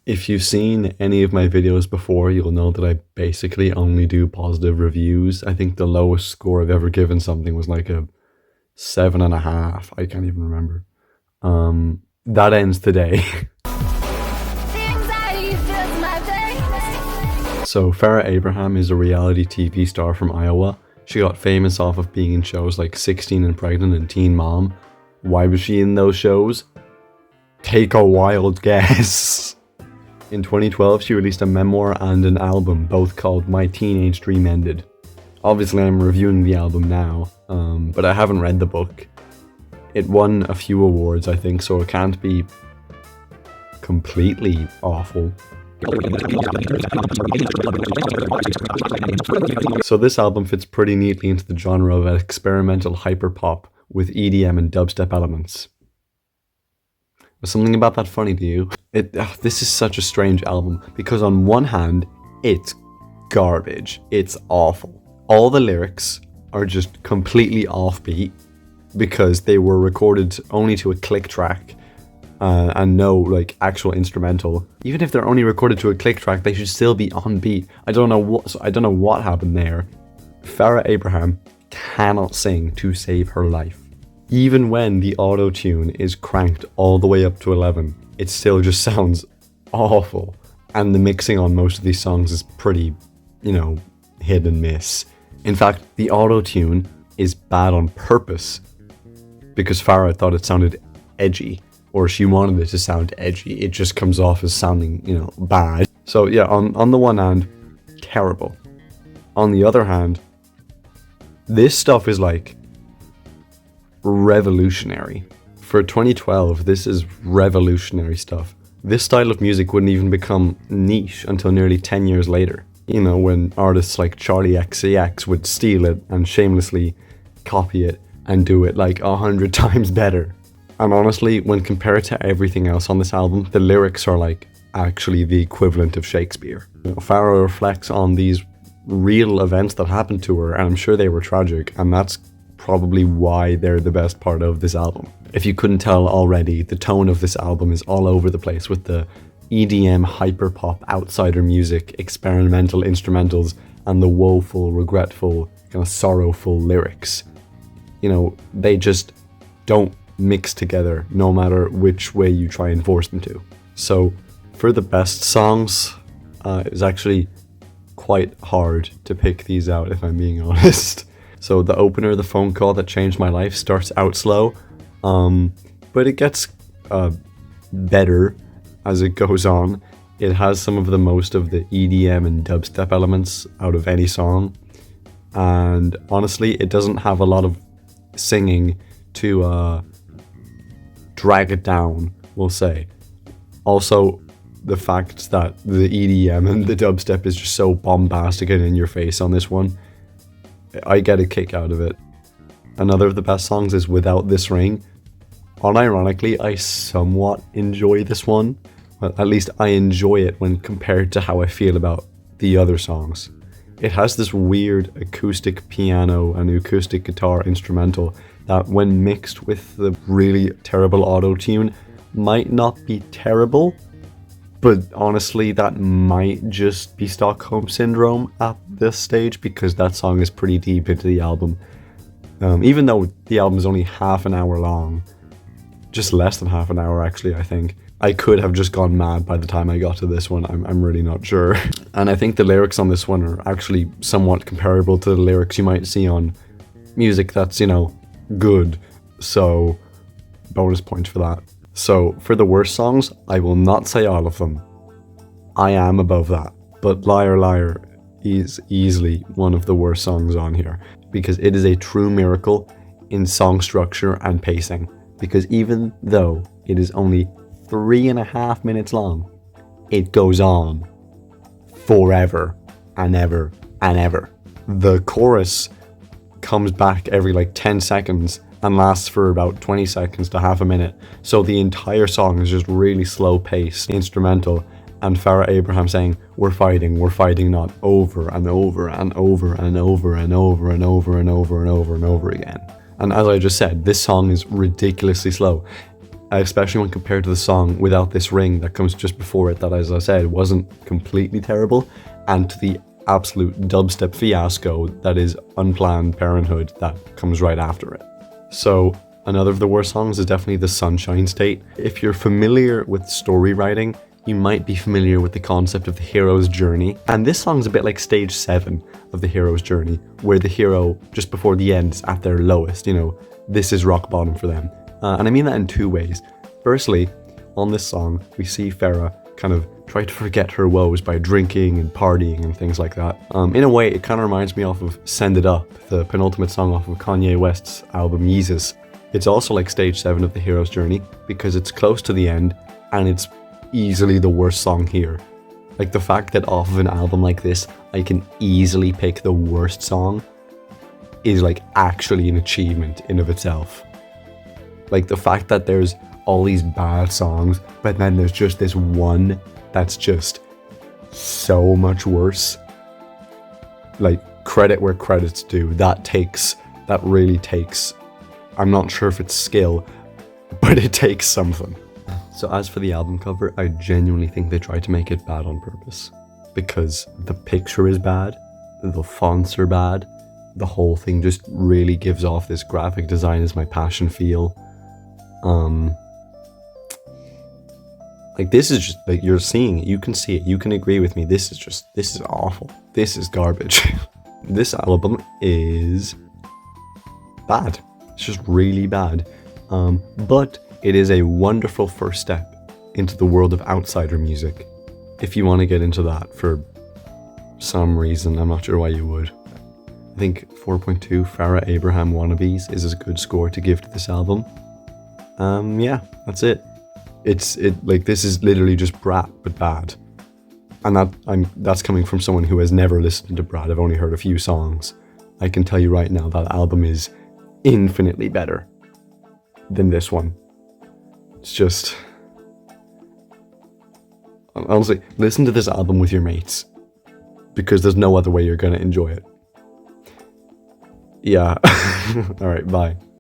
If you've seen any of my videos before, you'll know that I basically only do positive reviews. I think the lowest score I've ever given something was like a 7.5. I can't even remember. That ends today. So Farrah Abraham is a reality TV star from Iowa. She got famous off of being in shows like 16 and Pregnant and Teen Mom. Why was she in those shows? Take a wild guess. In 2012, she released a memoir and an album, both called My Teenage Dream Ended. Obviously, I'm reviewing the album now, but I haven't read the book. It won a few awards, I think, so it can't be completely awful. So this album fits pretty neatly into the genre of experimental hyperpop with EDM and dubstep elements. Was something about that funny to you? This is such a strange album because on one hand, it's garbage. It's awful. All the lyrics are just completely offbeat because they were recorded only to a click track and no like actual instrumental. Even if they're only recorded to a click track, they should still be on beat. I don't know what happened there. Farrah Abraham cannot sing to save her life. Even when the auto-tune is cranked all the way up to 11, it still just sounds awful. And the mixing on most of these songs is pretty, hit and miss. In fact, the auto-tune is bad on purpose because Farrah thought it sounded edgy, or she wanted it to sound edgy. It just comes off as sounding, bad. So yeah, on the one hand, terrible. On the other hand, this stuff is like revolutionary. For 2012, this is revolutionary stuff. This style of music wouldn't even become niche until nearly 10 years later. When artists like Charlie XCX would steal it and shamelessly copy it and do it like 100 times better. And honestly, when compared to everything else on this album, the lyrics are like actually the equivalent of Shakespeare. Farrah reflects on these real events that happened to her, and I'm sure they were tragic, and that's probably why they're the best part of this album. If you couldn't tell already, the tone of this album is all over the place with the EDM, hyperpop, outsider music, experimental instrumentals, and the woeful, regretful, kind of sorrowful lyrics. They just don't mix together no matter which way you try and force them to. So for the best songs, it was actually quite hard to pick these out if I'm being honest. So the opener, The Phone Call That Changed My Life, starts out slow, but it gets better as it goes on. It has some of the most of the EDM and dubstep elements out of any song, and honestly, it doesn't have a lot of singing to drag it down, we'll say. Also, the fact that the EDM and the dubstep is just so bombastic and in your face on this one, I get a kick out of it. Another of the best songs is Without This Ring. Unironically, I somewhat enjoy this one. Well, at least I enjoy it when compared to how I feel about the other songs. It has this weird acoustic piano and acoustic guitar instrumental that when mixed with the really terrible auto-tune might not be terrible, but honestly that might just be Stockholm Syndrome at this stage because that song is pretty deep into the album. Even though the album is only half an hour long, just less than half an hour actually, I think. I could have just gone mad by the time I got to this one, I'm really not sure. And I think the lyrics on this one are actually somewhat comparable to the lyrics you might see on music that's, good. So, bonus point for that. So, for the worst songs, I will not say all of them. I am above that. But Liar Liar is easily one of the worst songs on here because it is a true miracle in song structure and pacing. Because even though it is only 3.5 minutes long, it goes on forever and ever and ever. The chorus comes back every 10 seconds and lasts for about 20 seconds to half a minute. So the entire song is just really slow paced, instrumental, and Farrah Abraham saying, we're fighting not, over and over and over and over and over and over and over and over and over again. And as I just said, this song is ridiculously slow. especially when compared to the song Without This Ring that comes just before it, that, as I said, wasn't completely terrible, and to the absolute dubstep fiasco that is Unplanned Parenthood that comes right after it. So another of the worst songs is definitely The Sunshine State. If you're familiar with story writing, you might be familiar with the concept of the hero's journey. And this song's a bit like stage 7 of the hero's journey, where the hero, just before the end, is at their lowest. You know, this is rock bottom for them. And I mean that in 2 ways. Firstly, on this song, we see Farrah kind of try to forget her woes by drinking and partying and things like that. In a way, it kind of reminds me off of Send It Up, the penultimate song off of Kanye West's album Yeezus. It's also like stage 7 of the hero's journey because it's close to the end and it's easily the worst song here. Like, the fact that off of an album like this, I can easily pick the worst song is like actually an achievement in of itself. Like, the fact that there's all these bad songs, but then there's just this one that's just so much worse. Like, credit where credit's due. That really takes, I'm not sure if it's skill, but it takes something. So as for the album cover, I genuinely think they tried to make it bad on purpose. Because the picture is bad, the fonts are bad, the whole thing just really gives off this graphic design is my passion feel. Like, this is just, like, you're seeing it, you can see it, you can agree with me, this is awful. This is garbage. This album is bad. It's just really bad. But it is a wonderful first step into the world of outsider music. If you want to get into that for some reason, I'm not sure why you would. I think 4.2 Farrah Abraham Wannabes is a good score to give to this album. Yeah, that's it. Like, this is literally just Brat, but bad. And that's coming from someone who has never listened to Brat. I've only heard a few songs. I can tell you right now that album is infinitely better than this one. It's just, honestly, listen to this album with your mates, because there's no other way you're gonna enjoy it. Yeah. Alright, bye.